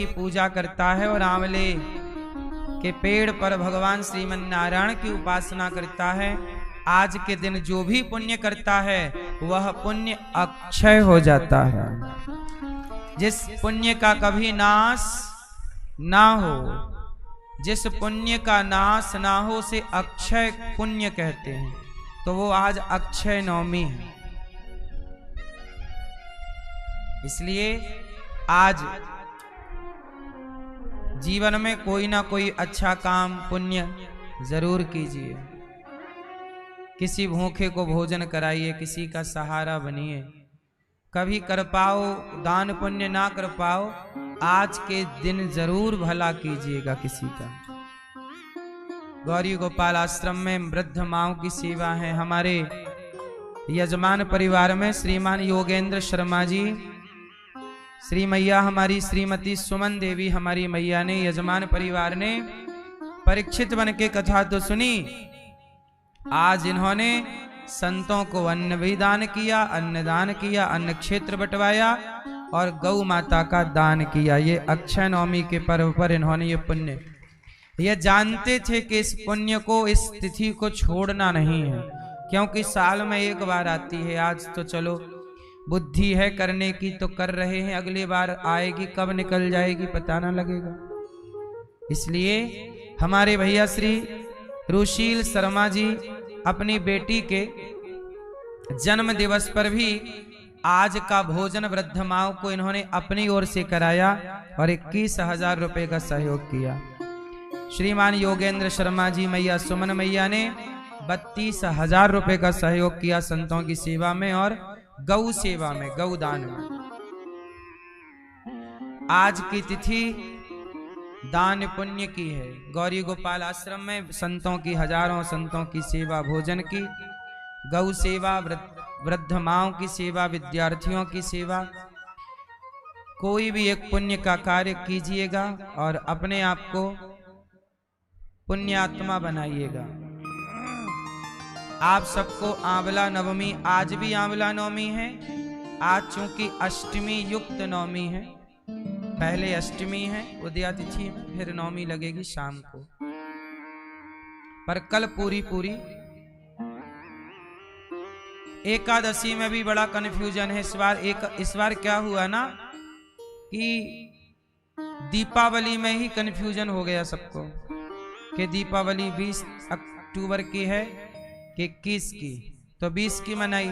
की पूजा करता है और आंवले के पेड़ पर भगवान श्रीमन नारायण की उपासना करता है, आज के दिन जो भी पुण्य करता है वह पुण्य अक्षय हो जाता है। जिस पुण्य का कभी नाश ना हो, जिस पुण्य का नाश ना हो उसे अक्षय पुण्य कहते हैं। तो वो आज अक्षय नवमी है, इसलिए आज जीवन में कोई ना कोई अच्छा काम पुण्य जरूर कीजिए। किसी भूखे को भोजन कराइए, किसी का सहारा बनिए। कभी कर पाओ दान पुण्य, ना कर पाओ आज के दिन जरूर भला कीजिएगा किसी का। गौरी गोपाल आश्रम में वृद्ध माओं की सेवा है। हमारे यजमान परिवार में श्रीमान योगेंद्र शर्मा जी, श्री मैया हमारी श्रीमती सुमन देवी हमारी मैया ने, यजमान परिवार ने परीक्षित बन के कथा तो सुनी। आज इन्होंने संतों को अन्न भी दान किया, अन्नदान किया, अन्न क्षेत्र बंटवाया और गौ माता का दान किया। ये अक्षय नवमी के पर्व पर इन्होंने ये पुण्य, ये जानते थे कि इस पुण्य को, इस तिथि को छोड़ना नहीं है, क्योंकि साल में एक बार आती है। आज तो चलो बुद्धि है करने की तो कर रहे हैं, अगली बार आएगी कब निकल जाएगी पता ना लगेगा। इसलिए हमारे भैया श्री रुशील शर्मा जी अपनी बेटी के जन्म दिवस पर भी आज का भोजन वृद्ध माओं को इन्होंने अपनी ओर से कराया और 21,000 रुपए का सहयोग किया। श्रीमान योगेंद्र शर्मा जी मैया सुमन मैया ने 32,000 रुपए का सहयोग किया संतों की सेवा में और गौ सेवा में, गौदान में। आज की तिथि दान पुण्य की है। गौरी गोपाल आश्रम में संतों की, हजारों संतों की सेवा, भोजन की, गौ सेवा, वृद्ध माओं की सेवा, विद्यार्थियों की सेवा। कोई भी एक पुण्य का कार्य कीजिएगा और अपने आप को पुण्यात्मा बनाइएगा। आप सबको आंवला नवमी, आज भी आंवला नवमी है। आज चूंकि अष्टमी युक्त नवमी है, पहले अष्टमी है उदया तिथि में, फिर नवमी लगेगी शाम को, पर कल पूरी एकादशी में भी बड़ा कन्फ्यूजन है इस बार क्या हुआ ना कि दीपावली में ही कन्फ्यूजन हो गया सबको कि दीपावली 20 अक्टूबर की है कि 21 की, तो 20 की मनाई।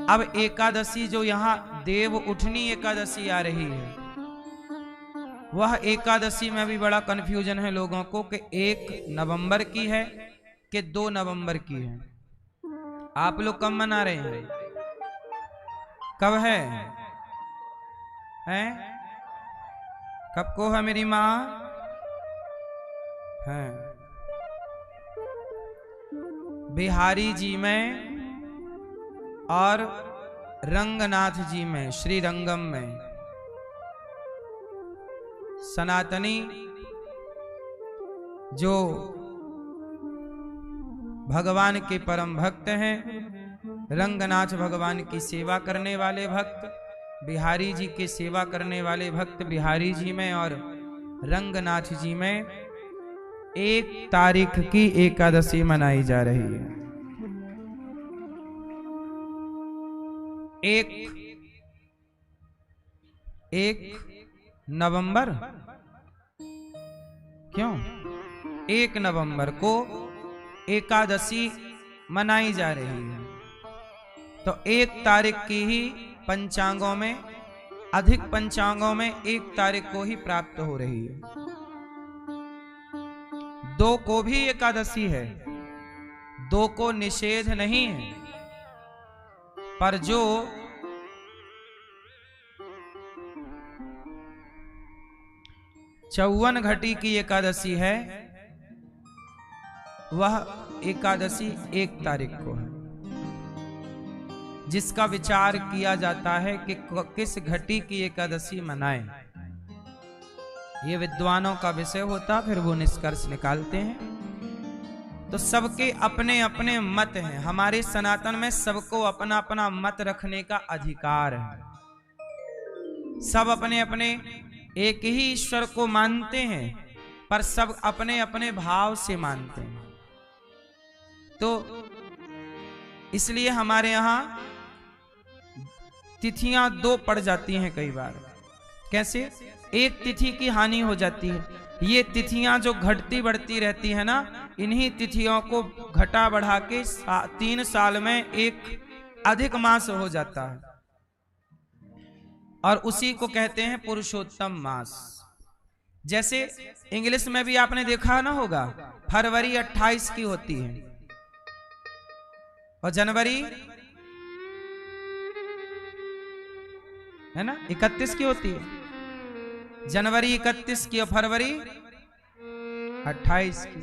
अब एकादशी जो यहाँ देव उठनी एकादशी आ रही है, वह एकादशी में भी बड़ा कन्फ्यूजन है लोगों को कि 1 नवंबर की है कि 2 नवंबर की है। आप लोग कब मना रहे हैं? कब है? हैं? कब को है मेरी माँ? है बिहारी जी में और रंगनाथ जी में, श्री रंगम में। सनातनी जो भगवान के परम भक्त हैं, रंगनाथ भगवान की सेवा करने वाले भक्त, बिहारी जी की सेवा करने वाले भक्त बिहारी जी में और रंगनाथ जी में 1 तारीख की एकादशी मनाई जा रही है। 1 नवंबर, क्यों 1 नवंबर को एकादशी मनाई जा रही है, तो 1 तारीख की ही पंचांगों में, अधिक पंचांगों में 1 तारीख को ही प्राप्त हो रही है। 2 को भी एकादशी है, 2 को निषेध नहीं है, पर जो चौवन घटी की एकादशी है वह एकादशी 1 तारीख को है, जिसका विचार किया जाता है कि किस घटी की एकादशी मनाएं। ये विद्वानों का विषय होता, फिर वो निष्कर्ष निकालते हैं। तो सबके अपने अपने मत हैं। हमारे सनातन में सबको अपना अपना मत रखने का अधिकार है। सब अपने अपने एक ही ईश्वर को मानते हैं, पर सब अपने अपने भाव से मानते हैं। तो इसलिए हमारे यहां तिथियां दो पड़ जाती हैं कई बार। कैसे? एक तिथि की हानि हो जाती है। ये तिथियां जो घटती बढ़ती रहती है ना, इन्हीं तिथियों को घटा बढ़ा के 3 साल में एक अधिक मास हो जाता है, और उसी को कहते हैं पुरुषोत्तम मास। जैसे इंग्लिश में भी आपने देखा ना होगा, फरवरी 28 की होती है और जनवरी है ना 31 की होती है। जनवरी 31 की और फरवरी 28 की।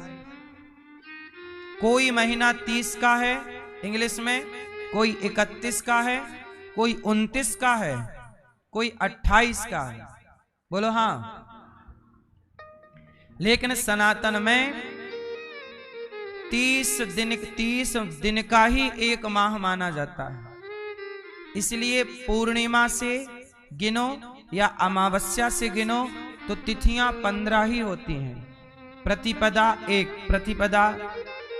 कोई महीना 30 का है इंग्लिश में, कोई 31 का है, कोई 29 का है, कोई 28 का है। बोलो हाँ। लेकिन सनातन में 30 दिन का ही एक माह माना जाता है। इसलिए पूर्णिमा से गिनो या अमावस्या से गिनो तो तिथियां 15 ही होती हैं। प्रतिपदा 1, प्रतिपदा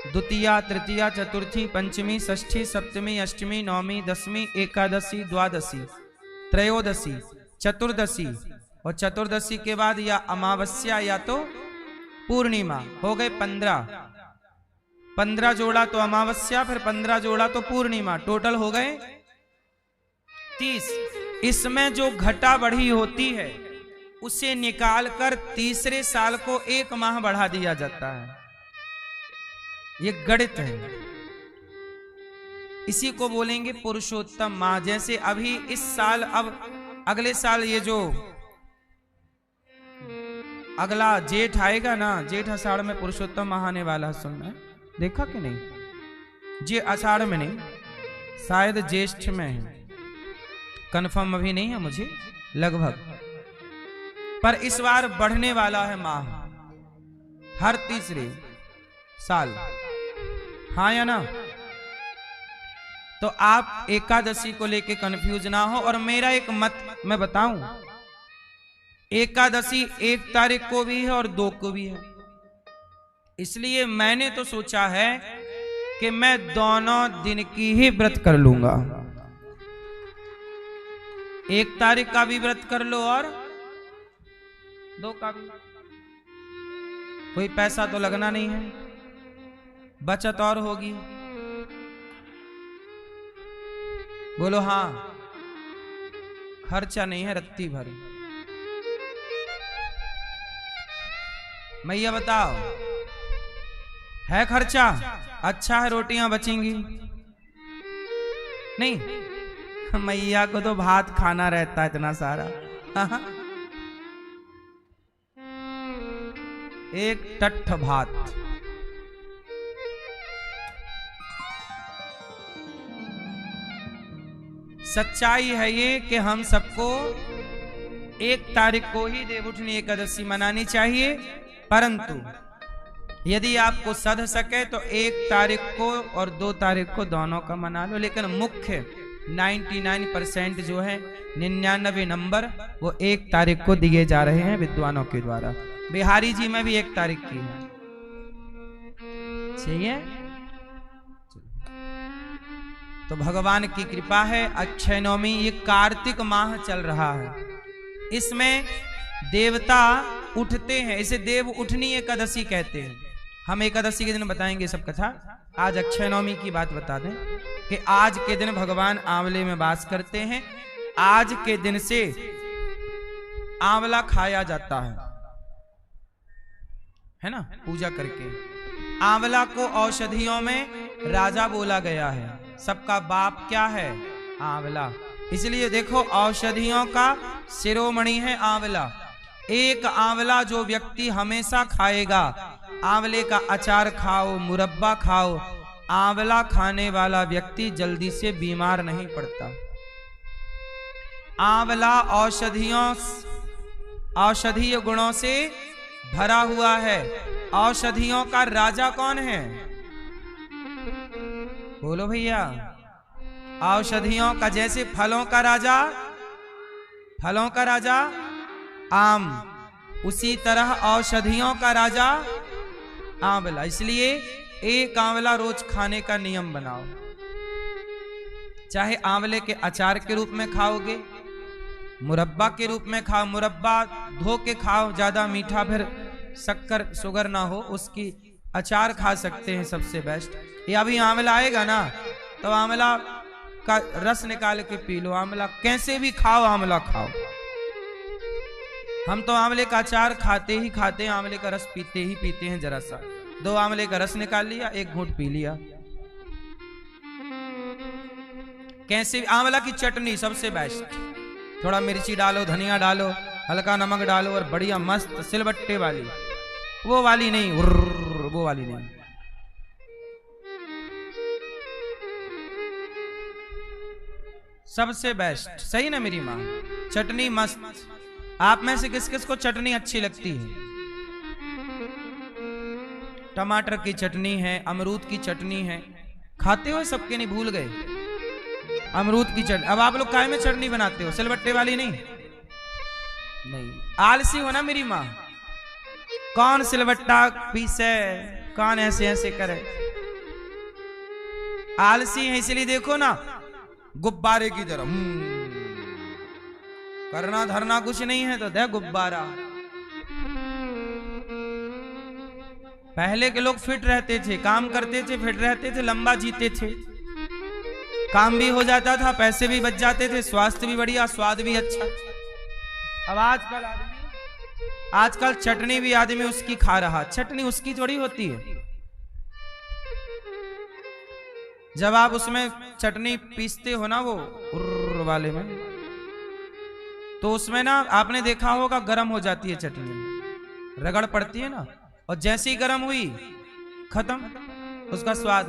द्वितीया, तृतीया, चतुर्थी, पंचमी, षष्ठी, सप्तमी, अष्टमी, नवमी, दसवीं, एकादशी, द्वादशी, त्रयोदशी, चतुर्दशी, और चतुर्दशी के बाद या अमावस्या या तो पूर्णिमा। हो गए 15 जोड़ा तो अमावस्या, फिर 15 जोड़ा तो पूर्णिमा, टोटल हो गए 30। इसमें जो घटा बढ़ी होती है उसे निकालकर तीसरे साल को एक माह बढ़ा दिया जाता है। ये गणित है, इसी को बोलेंगे पुरुषोत्तम माह। जैसे अभी इस साल, अब अगले साल ये जो अगला जेठ आएगा ना, जेठ आषाढ़ में पुरुषोत्तम माह आने वाला है। सुनना देखा कि नहीं? जे आषाढ़ में नहीं, शायद ज्येष्ठ में है, कंफर्म अभी नहीं है मुझे, लगभग। पर इस बार बढ़ने वाला है माह, हर तीसरे साल। हाँ या ना? तो आप एकादशी को लेके कंफ्यूज ना हो। और मेरा एक मत मैं बताऊं, एकादशी 1 तारीख को भी है और 2 को भी है। इसलिए मैंने तो सोचा है कि मैं दोनों दिन की ही व्रत कर लूंगा। 1 तारीख का भी व्रत कर लो और 2 का भी। कोई पैसा तो लगना नहीं है, बचत और होगी। बोलो हाँ। खर्चा नहीं है रत्ती भर। मैया बताओ, है खर्चा? अच्छा है, रोटियां बचेंगी नहीं? मैया को तो भात खाना रहता है इतना सारा। एक टट्ठ भात। सच्चाई है ये कि हम सबको 1 तारीख को ही देवउठनी एकादशी मनानी चाहिए, परंतु यदि आपको सध सके तो 1 तारीख को और 2 तारीख को दोनों का मना लो। लेकिन मुख्य 99% जो है, 99 नंबर, वो 1 तारीख को दिए जा रहे हैं विद्वानों के द्वारा। बिहारी जी में भी 1 तारीख की है। सही है? तो भगवान की कृपा है। अक्षय नवमी, ये कार्तिक माह चल रहा है, इसमें देवता उठते हैं, इसे देव उठनी एकादशी कहते हैं। हम एकादशी के दिन बताएंगे सब कथा। आज अक्षय नवमी की बात बता दें कि आज के दिन भगवान आंवले में वास करते हैं। आज के दिन से आंवला खाया जाता है ना, पूजा करके। आंवला को औषधियों में राजा बोला गया है। सबका बाप क्या है? आंवला। इसलिए देखो, औषधियों का शिरोमणि है आंवला। एक आंवला जो व्यक्ति हमेशा खाएगा, आंवले का अचार खाओ, मुरब्बा खाओ, आंवला खाने वाला व्यक्ति जल्दी से बीमार नहीं पड़ता। आंवला औषधीय गुणों से भरा हुआ है। औषधियों का राजा कौन है? बोलो भैया। औषधियों का, जैसे फलों का राजा फलों का राजा आम, उसी तरह औषधियों का राजा आंवला। इसलिए एक आंवला रोज खाने का नियम बनाओ। चाहे आंवले के अचार के रूप में खाओगे, मुरब्बा के रूप में खाओ, मुरब्बा धो के खाओ, ज्यादा मीठा फिर शक्कर शुगर ना हो, उसकी अचार खा सकते हैं, सबसे बेस्ट। या अभी आंवला आएगा ना तो आंवला का रस निकाल के पी लो। आंवला कैसे भी खाओ, आंवला खाओ। हम तो आंवले का अचार खाते ही खाते हैं, आंवले का रस पीते ही पीते हैं। जरा सा 2 आंवले का रस निकाल लिया, 1 घूंट पी लिया। कैसे आंवला की चटनी सबसे बेस्ट। थोड़ा मिर्ची डालो, धनिया डालो, हल्का नमक डालो और बढ़िया मस्त सिलबट्टे वाली, वो वाली नहीं, वो वाली नहीं। सबसे बेस्ट। सही ना मेरी माँ? चटनी मस्त। आप में से किस किस को चटनी अच्छी लगती है? टमाटर की चटनी है, अमरूद की चटनी है, खाते हो सबके? नहीं भूल गए अमरूद की चटनी। अब आप लोग काय में चटनी बनाते हो? सिलबट्टे वाली नहीं? नहीं, आलसी हो ना मेरी माँ। कौन सिलबट्टा पीसे, कौन ऐसे ऐसे करे? आलसी है, इसलिए देखो ना गुब्बारे की तरह करना धरना कुछ नहीं है तो दे गुब्बारा। पहले के लोग फिट रहते थे, काम करते थे, फिट रहते थे, लंबा जीते थे, काम भी हो जाता था, पैसे भी बच जाते थे, स्वास्थ्य भी बढ़िया, स्वाद भी अच्छा। अब आजकल चटनी भी आदमी उसकी खा रहा। चटनी उसकी थोड़ी होती है। जब आप उसमें चटनी पीसते हो ना, वो वाले में, तो उसमें ना आपने देखा होगा गरम हो जाती है चटनी, रगड़ पड़ती है ना, और जैसे ही गरम हुई खत्म उसका स्वाद।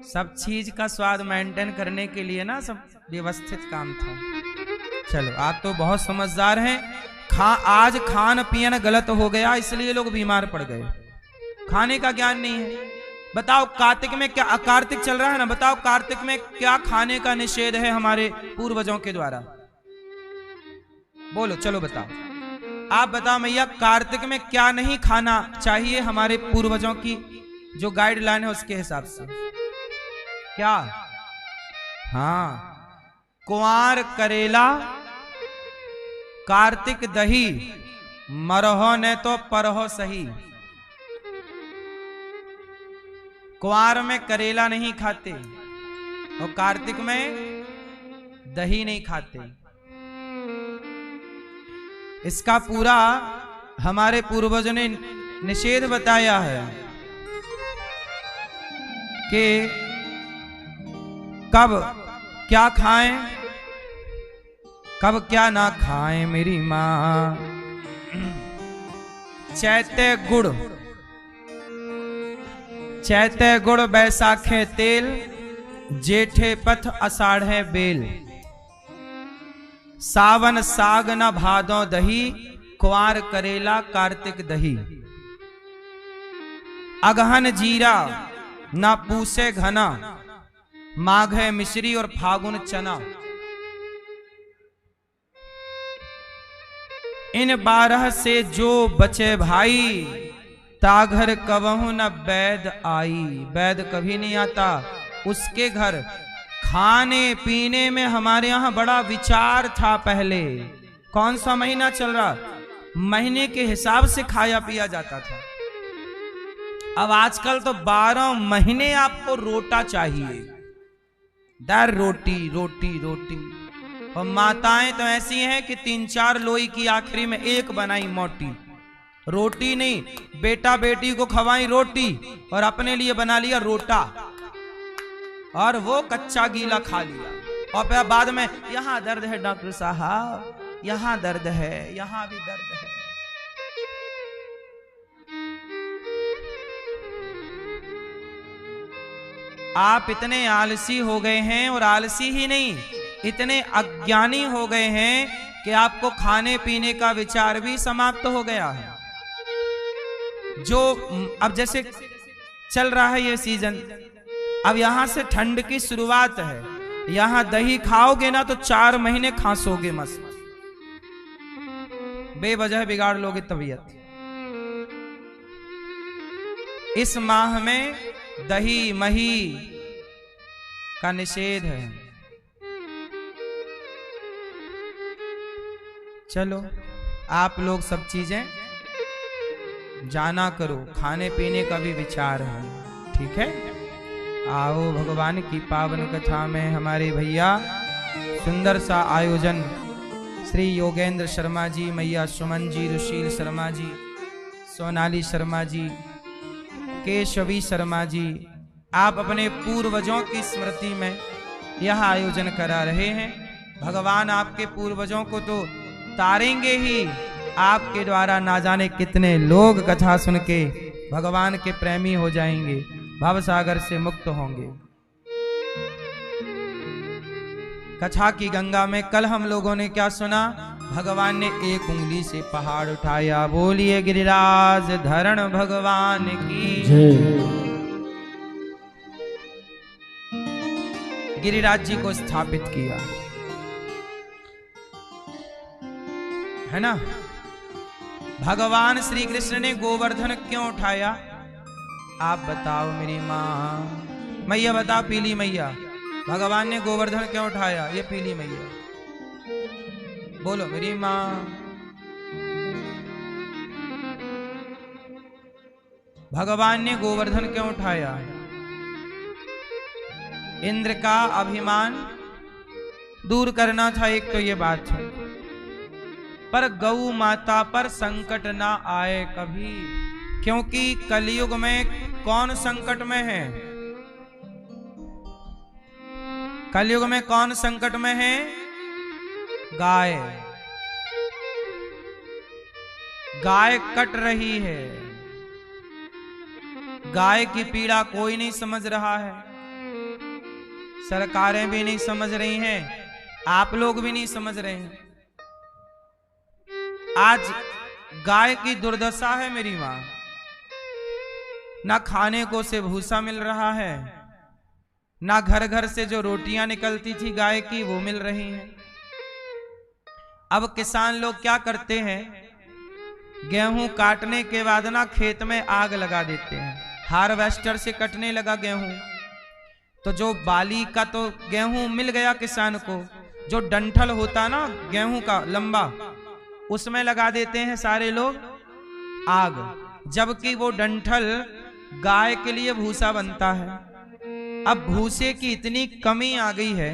सब चीज का स्वाद मेंटेन करने के लिए ना सब व्यवस्थित काम था। चलो, आप तो बहुत समझदार हैं। आज खान पियन गलत हो गया, इसलिए लोग बीमार पड़ गए। खाने का ज्ञान नहीं है। बताओ कार्तिक में क्या, कार्तिक चल रहा है ना, बताओ कार्तिक में क्या खाने का निषेध है हमारे पूर्वजों के द्वारा? बोलो, चलो बताओ। आप बताओ मैया, कार्तिक में क्या नहीं खाना चाहिए हमारे पूर्वजों की जो गाइडलाइन है उसके हिसाब से? क्या? हाँ, कुंवार करेला, कार्तिक दही, मरहो ने तो परहो सही। कुंवार में करेला नहीं खाते और कार्तिक में दही नहीं खाते। इसका पूरा हमारे पूर्वजों ने निषेध बताया है कि कब क्या खाएं, कब क्या ना खाएं मेरी मां। चैते गुड़, चैते गुड़ बैसाखे तेल, जेठे पथ अषाढ़े बेल। सावन साग न भादों दही, कुंवार करेला कार्तिक दही। अगहन जीरा न पूसे घना, माघे मिश्री और फागुन चना। इन 12 से जो बचे भाई, ताघर कबहु न वैद आई। वैद कभी नहीं आता उसके घर। खाने पीने में हमारे यहाँ बड़ा विचार था पहले। कौन सा महीना चल रहा, महीने के हिसाब से खाया पिया जाता था। अब आजकल तो 12 महीने आपको रोटा चाहिए, दर रोटी रोटी रोटी। और माताएं तो ऐसी हैं कि 3-4 लोई की आखिरी में एक बनाई मोटी। रोटी नहीं, बेटा बेटी को खवाई रोटी और अपने लिए बना लिया रोटा, और वो कच्चा गीला खा लिया। और फिर बाद में यहाँ दर्द है डॉक्टर साहब, यहाँ दर्द है, यहाँ भी दर्द है। आप इतने आलसी हो गए हैं, और आलसी ही नहीं, इतने अज्ञानी हो गए हैं कि आपको खाने पीने का विचार भी समाप्त हो गया है। जो अब जैसे चल रहा है ये सीजन, अब यहां से ठंड की शुरुआत है, यहां दही खाओगे ना तो 4 महीने खांसोगे मस्त। बेवजह बिगाड़ लोगे तबीयत। इस माह में दही मही का निषेध है। चलो आप लोग सब चीजें जाना करो, खाने पीने का भी विचार है, ठीक है। आओ भगवान की पावन कथा में हमारे भैया सुंदर सा आयोजन श्री योगेंद्र शर्मा जी, मैया सुमन जी, रुशील शर्मा जी, सोनाली शर्मा जी, केशवी शर्मा जी, आप अपने पूर्वजों की स्मृति में यह आयोजन करा रहे हैं। भगवान आपके पूर्वजों को तो तारेंगे ही, आपके द्वारा ना जाने कितने लोग कथा सुन के भगवान के प्रेमी हो जाएंगे, भवसागर से मुक्त होंगे। कथा की गंगा में कल हम लोगों ने क्या सुना? भगवान ने एक उंगली से पहाड़ उठाया, बोलिए गिरिराज धरण भगवान की जय। गिरिराज जी को स्थापित किया, है ना। भगवान श्री कृष्ण ने गोवर्धन क्यों उठाया? आप बताओ मेरी माँ, मैया बताओ, पीली मैया, भगवान ने गोवर्धन क्यों उठाया? ये पीली मैया बोलो मेरी माँ। भगवान ने गोवर्धन क्यों उठाया? इंद्र का अभिमान दूर करना था, एक तो ये बात है, पर गौ माता पर संकट ना आए कभी, क्योंकि कलयुग में कौन संकट में है? कलयुग में कौन संकट में है? गाय। गाय कट रही है, गाय की पीड़ा कोई नहीं समझ रहा है, सरकारें भी नहीं समझ रही हैं, आप लोग भी नहीं समझ रहे हैं। आज गाय की दुर्दशा है मेरी मां, ना खाने को से भूसा मिल रहा है, ना घर घर से जो रोटियां निकलती थी गाय की वो मिल रही हैं। अब किसान लोग क्या करते हैं? गेहूं काटने के बाद ना खेत में आग लगा देते हैं, हार्वेस्टर से कटने लगा गेहूं, तो जो बाली का तो गेहूं मिल गया किसान को, जो डंठल होता ना गेहूं का लंबा, उसमें लगा देते हैं सारे लोग आग, जबकि वो डंठल गाय के लिए भूसा बनता है। अब भूसे की इतनी कमी आ गई है,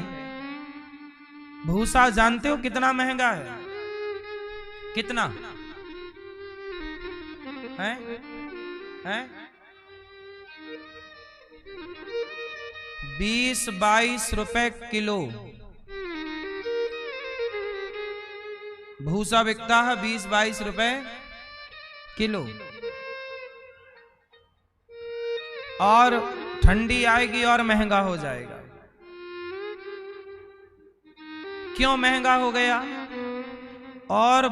भूसा जानते हो कितना महंगा है? कितना है? 20-22 रुपए किलो भूसा बिकता है, 20-22 रुपए किलो। और ठंडी आएगी और महंगा हो जाएगा। क्यों महंगा हो गया? और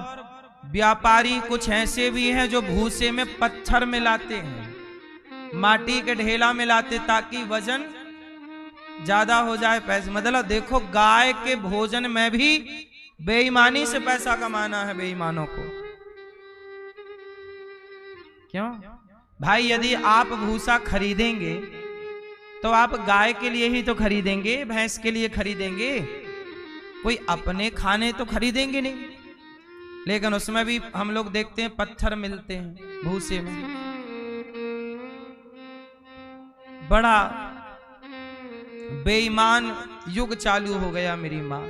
व्यापारी कुछ ऐसे भी हैं जो भूसे में पत्थर मिलाते हैं, माटी के ढेला मिलाते, ताकि वजन ज्यादा हो जाए, पैसे। मतलब देखो, गाय के भोजन में भी बेईमानी से पैसा कमाना है बेईमानों को। क्यों भाई? यदि आप भूसा खरीदेंगे तो आप गाय के लिए ही तो खरीदेंगे, भैंस के लिए खरीदेंगे, कोई अपने खाने तो खरीदेंगे नहीं। लेकिन उसमें भी हम लोग देखते हैं पत्थर मिलते हैं भूसे में। बड़ा बेईमान युग चालू हो गया मेरी माँ,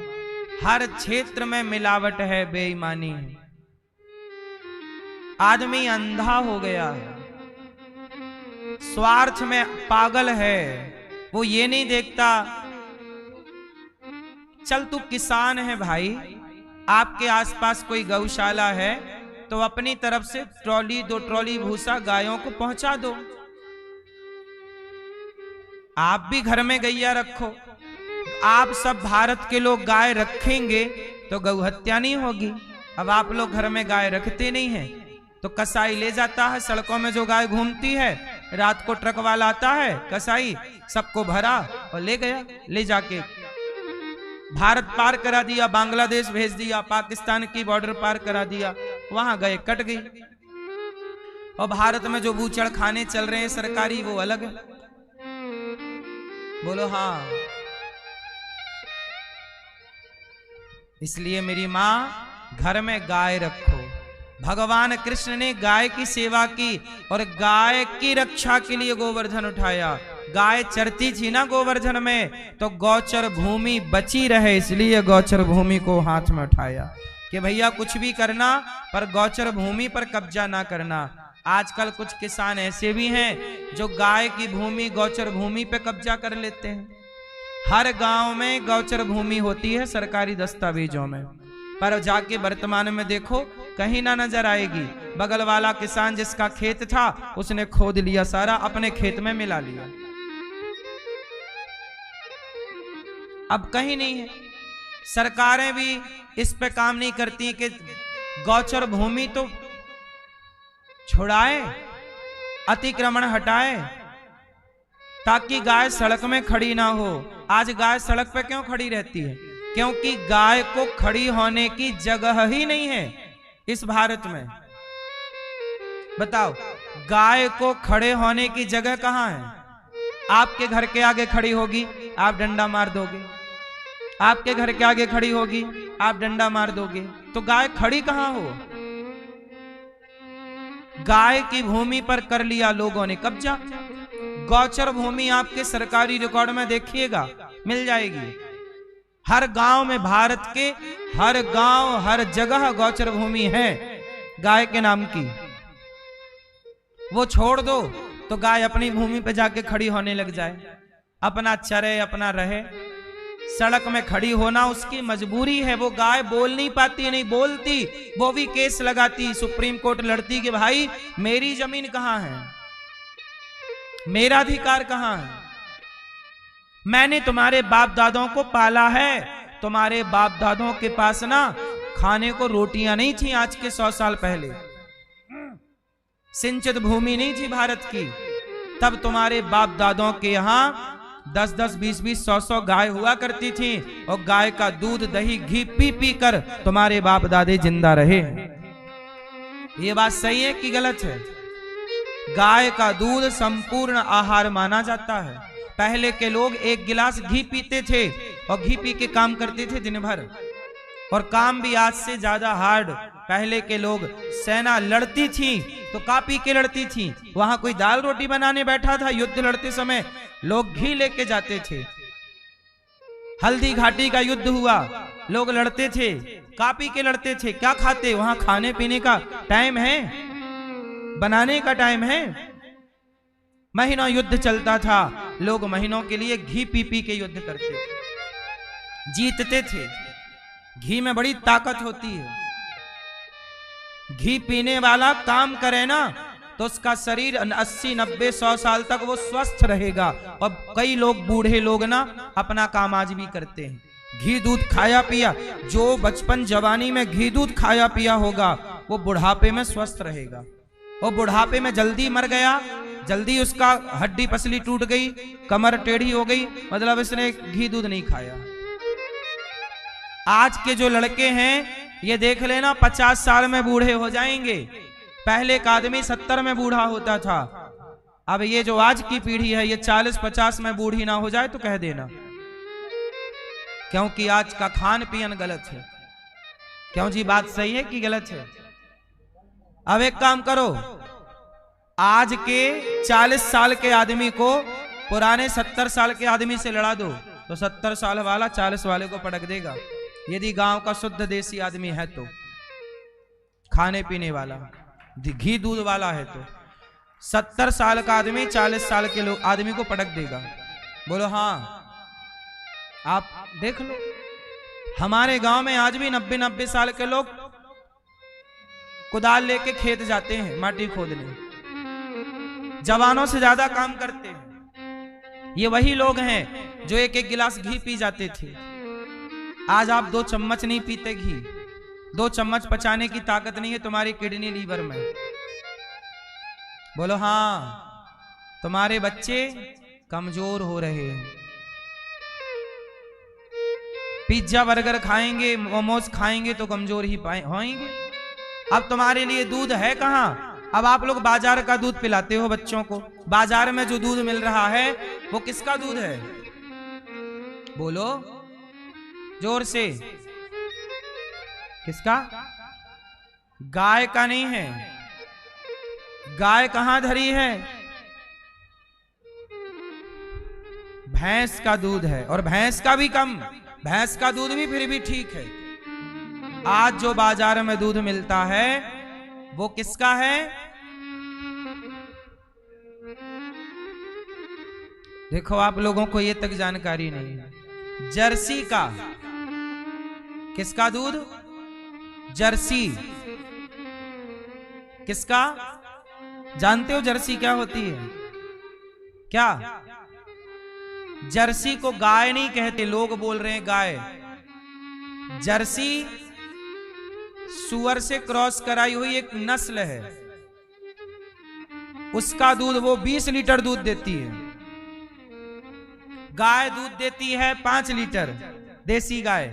हर क्षेत्र में मिलावट है, बेईमानी है, आदमी अंधा हो गया है, स्वार्थ में पागल है। वो ये नहीं देखता, चल तू किसान है भाई, आपके आसपास कोई गौशाला है तो अपनी तरफ से ट्रॉली 2 ट्रॉली भूसा गायों को पहुंचा दो। आप भी घर में गैया रखो। आप सब भारत के लोग गाय रखेंगे तो गौ हत्या नहीं होगी। अब आप लोग घर में गाय रखते नहीं हैं तो कसाई ले जाता है, सड़कों में जो गाय घूमती है, रात को ट्रक वाला आता है, कसाई सबको भरा और ले गया, ले जाके भारत पार करा दिया, बांग्लादेश भेज दिया, पाकिस्तान की बॉर्डर पार करा दिया, वहां गए, कट गई। और भारत में जो बूचड़ खाने चल रहे हैं सरकारी, वो अलग है। बोलो हाँ। इसलिए मेरी मां, घर में गाय रखो। भगवान कृष्ण ने गाय की सेवा की और गाय की रक्षा के लिए गोवर्धन उठाया। गाय चरती थी ना गोवर्धन में, तो गौचर भूमि बची रहे, इसलिए गौचर भूमि को हाथ में उठाया कि भैया कुछ भी करना पर गौचर भूमि पर कब्जा ना करना। आजकल कुछ किसान ऐसे भी हैं जो गाय की भूमि, गौचर भूमि पे कब्जा कर लेते हैं। हर गांव में गौचर भूमि होती है सरकारी दस्तावेजों में, पर जाके वर्तमान में देखो कहीं ना नजर आएगी। बगल वाला किसान जिसका खेत था उसने खोद लिया, सारा अपने खेत में मिला लिया, अब कहीं नहीं है। सरकारें भी इस पे काम नहीं करती कि गौचर भूमि तो छुड़ाए, अतिक्रमण हटाए, ताकि गाय सड़क में खड़ी ना हो। आज गाय सड़क पे क्यों खड़ी रहती है? क्योंकि गाय को खड़ी होने की जगह ही नहीं है इस भारत में। बताओ, गाय को खड़े होने की जगह कहां है? आपके घर के आगे खड़ी होगी, आप डंडा मार दोगे। आपके घर के आगे खड़ी होगी, आप डंडा मार दोगे। तो गाय खड़ी कहां हो? गाय की भूमि पर कर लिया लोगों ने कब्जा। गौचर भूमि आपके सरकारी रिकॉर्ड में देखिएगा, मिल जाएगी। हर गांव में, भारत के हर गांव, हर जगह गौचर भूमि है गाय के नाम की। वो छोड़ दो तो गाय अपनी भूमि पे जाके खड़ी होने लग जाए, अपना चरे, अपना रहे। सड़क में खड़ी होना उसकी मजबूरी है। वो गाय बोल नहीं पाती, नहीं बोलती, वो भी केस लगाती, सुप्रीम कोर्ट लड़ती कि भाई मेरी जमीन कहां है, मेरा अधिकार कहां है, मैंने तुम्हारे बाप दादों को पाला है। तुम्हारे बाप दादों के पास ना खाने को रोटियां नहीं थी आज के 100 साल पहले, सिंचित भूमि नहीं थी भारत की। तब तुम्हारे बाप दादों के यहां 10-10, 20-20, 100-100 गाय हुआ करती थी, और गाय का दूध, दही, घी पी पी कर तुम्हारे बाप दादे जिंदा रहे। ये बात सही है कि गलत है? गाय का दूध संपूर्ण आहार माना जाता है। पहले के लोग 1 गिलास घी पीते थे और घी पी के काम करते थे दिन भर, और काम भी आज से ज्यादा हार्ड। पहले के लोग, सेना लड़ती थी तो का पी के लड़ती थी, वहां कोई दाल रोटी बनाने बैठा था, युद्ध लड़ते समय लोग घी लेके जाते थे। हल्दी घाटी का युद्ध हुआ, लोग लड़ते थे, का पी के लड़ते थे, क्या खाते? वहां खाने पीने का टाइम है, बनाने का टाइम है। महीनों युद्ध चलता था, लोग महीनों के लिए घी पी पी के युद्ध करते थे, जीतते थे। घी में बड़ी ताकत होती है। घी पीने वाला काम करे ना तो उसका शरीर 80, 90, 100 साल तक वो स्वस्थ रहेगा। और कई लोग, बूढ़े लोग ना, अपना काम आज भी करते हैं। घी दूध खाया पिया, जो बचपन जवानी में घी दूध खाया पिया होगा वो बुढ़ापे में स्वस्थ रहेगा। और बुढ़ापे में जल्दी मर गया, जल्दी उसका हड्डी पसली टूट गई, कमर टेढ़ी हो गई, मतलब इसने घी दूध नहीं खाया। आज के जो लड़के हैं ये देख लेना 50 साल में बूढ़े हो जाएंगे। पहले का आदमी 70 में बूढ़ा होता था। अब ये जो आज की पीढ़ी है ये 40-50 में बूढ़ी ना हो जाए तो कह देना, क्योंकि आज का खान पीन गलत है। क्यों जी, बात सही है कि गलत है? अब एक काम करो, आज के 40 साल के आदमी को पुराने 70 साल के आदमी से लड़ा दो तो 70 साल वाला 40 वाले को पटक देगा, यदि गांव का शुद्ध देसी आदमी है तो, खाने पीने वाला, घी दूध वाला है तो। 70 साल का आदमी 40 साल के लोग आदमी को पटक देगा। बोलो हाँ। आप देख लो, हमारे गांव में आज भी 90-90 साल के लोग कुदाल लेके खेत जाते हैं माटी खोदने, जवानों से ज्यादा काम करते हैं। ये वही लोग हैं जो 1-1 गिलास घी पी जाते थे। आज आप 2 चम्मच नहीं पीते घी। 2 चम्मच पचाने की ताकत नहीं है तुम्हारी किडनी, लीवर में। बोलो हाँ। तुम्हारे बच्चे कमजोर हो रहे हैं। पिज्जा बर्गर खाएंगे, मोमोज खाएंगे तो कमजोर ही होंगे। अब तुम्हारे लिए दूध है कहां? अब आप लोग बाजार का दूध पिलाते हो बच्चों को। बाजार में जो दूध मिल रहा है वो किसका दूध है? बोलो जोर से। किसका? गाय का नहीं है। गाय कहां धरी है? भैंस का दूध है, और भैंस का भी कम। भैंस का दूध भी फिर भी ठीक है। आज जो बाजार में दूध मिलता है वो किसका है? देखो आप लोगों को ये तक जानकारी नहीं है। जर्सी का। किसका दूध? जर्सी। किसका? जानते हो जर्सी क्या होती है? क्या? जर्सी को गाय नहीं कहते, लोग बोल रहे हैं गाय। जर्सी सुअर से क्रॉस कराई हुई एक नस्ल है। उसका दूध वो 20 लीटर दूध देती है। गाय दूध देती है 5 लीटर, देसी गाय।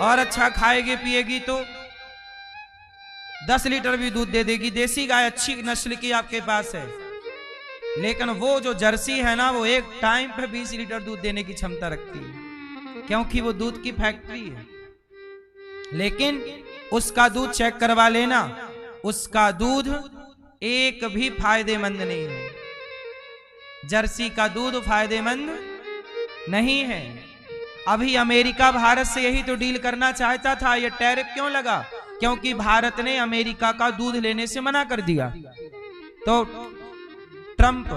और अच्छा खाएगी पिएगी तो 10 लीटर भी दूध दे देगी। देसी गाय अच्छी नस्ल की आपके पास है। लेकिन वो जो जर्सी है ना, वो एक टाइम पे 20 लीटर दूध देने की क्षमता रखती है, क्योंकि वो दूध की फैक्ट्री है। लेकिन उसका दूध चेक करवा लेना, उसका दूध एक भी फायदेमंद नहीं है। जर्सी का दूध फायदेमंद नहीं है। अभी अमेरिका भारत से यही तो डील करना चाहता था। ये टैरिफ क्यों लगा? क्योंकि भारत ने अमेरिका का दूध लेने से मना कर दिया। तो ट्रंप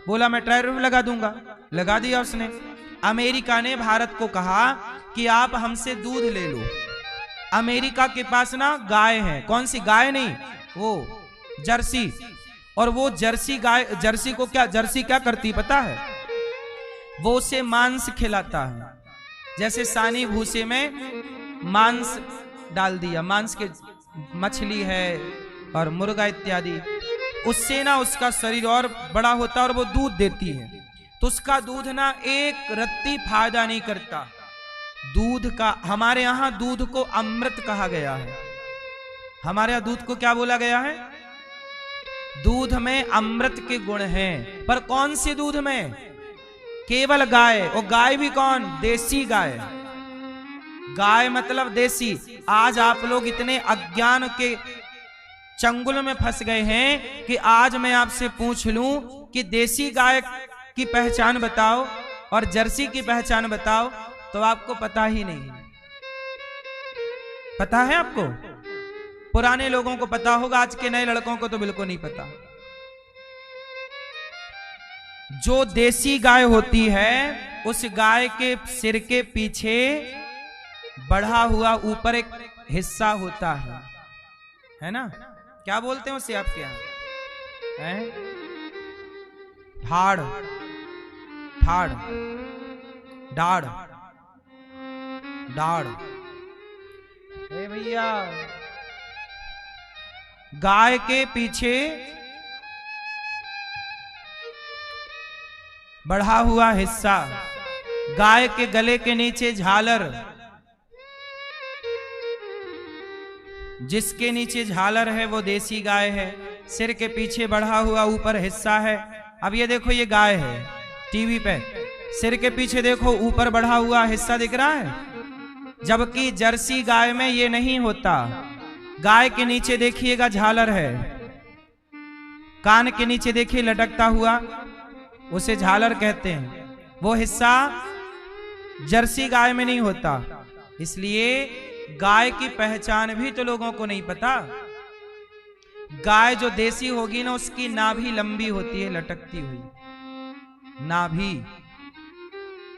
बोला मैं टैरिफ लगा दूंगा, लगा दिया उसने। अमेरिका ने भारत को कहा कि आप हमसे दूध ले लो। अमेरिका के पास ना गाय है। कौन सी गाय? नहीं, वो जर्सी। और वो जर्सी गाय, जर्सी को क्या, जर्सी क्या करती पता है? वो उसे मांस खिलाता है। जैसे सानी भूसे में मांस डाल दिया, मांस के मछली है और मुर्गा इत्यादि, उससे ना उसका शरीर और बड़ा होता है और वो दूध देती है। तो उसका दूध ना एक रत्ती फायदा नहीं करता। दूध का, हमारे यहां दूध को अमृत कहा गया है। हमारे यहां दूध को क्या बोला गया है? दूध में अमृत के गुण हैं। पर कौन से दूध में? केवल गाय। और गाय भी कौन? देसी गाय। गाय मतलब देसी। आज आप लोग इतने अज्ञान के चंगुल में फंस गए हैं कि आज मैं आपसे पूछ लूं कि देसी गाय की पहचान बताओ और जर्सी की पहचान बताओ, तो आपको पता ही नहीं। पता है आपको? पुराने लोगों को पता होगा, आज के नए लड़कों को तो बिल्कुल नहीं पता। जो देसी गाय होती है उस गाय के सिर के पीछे बढ़ा हुआ ऊपर एक हिस्सा होता है ना? क्या बोलते हैं उसे आपके यहां? ठाड़, ठाड़, डाड़, डाड़। भैया, गाय के पीछे बढ़ा हुआ हिस्सा, गाय के गले के नीचे झालर, जिसके नीचे झालर है वो देसी गाय है। सिर के पीछे बढ़ा हुआ ऊपर हिस्सा है। अब ये देखो, ये गाय है टीवी पे, सिर के पीछे देखो ऊपर बढ़ा हुआ हिस्सा दिख रहा है, जबकि जर्सी गाय में ये नहीं होता। गाय के नीचे देखिएगा झालर है, कान के नीचे देखिए लटकता हुआ, उसे झालर कहते हैं। वो हिस्सा जर्सी गाय में नहीं होता। इसलिए गाय की पहचान भी तो लोगों को नहीं पता। गाय जो देसी होगी ना, उसकी नाभि लंबी होती है, लटकती हुई नाभि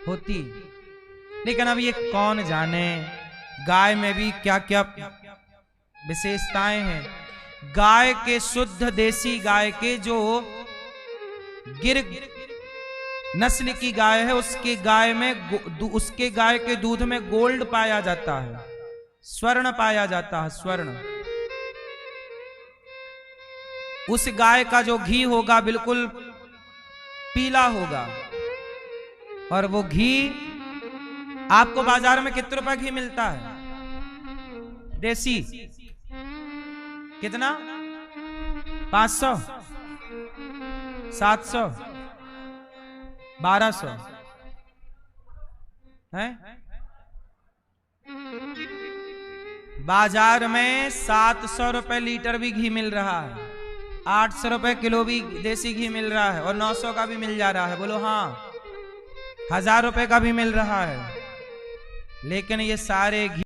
होती। लेकिन अब ये कौन जाने गाय में भी क्या क्या विशेषताएं हैं। गाय के, शुद्ध देसी गाय के, जो गिर नस्ल की गाय है, उसके गाय में, उसके गाय के दूध में गोल्ड पाया जाता है, स्वर्ण पाया जाता है, स्वर्ण। उस गाय का जो घी होगा बिल्कुल पीला होगा। और वो घी आपको बाजार में कितने रुपए घी मिलता है? देसी कितना? 500, 700, 1200 है। बाजार में 700 रुपए लीटर भी घी मिल रहा है, 800 रुपए किलो भी देसी घी मिल रहा है, और 900 का भी मिल जा रहा है। बोलो हाँ। 1000 रुपए का भी मिल रहा है। लेकिन ये सारे घी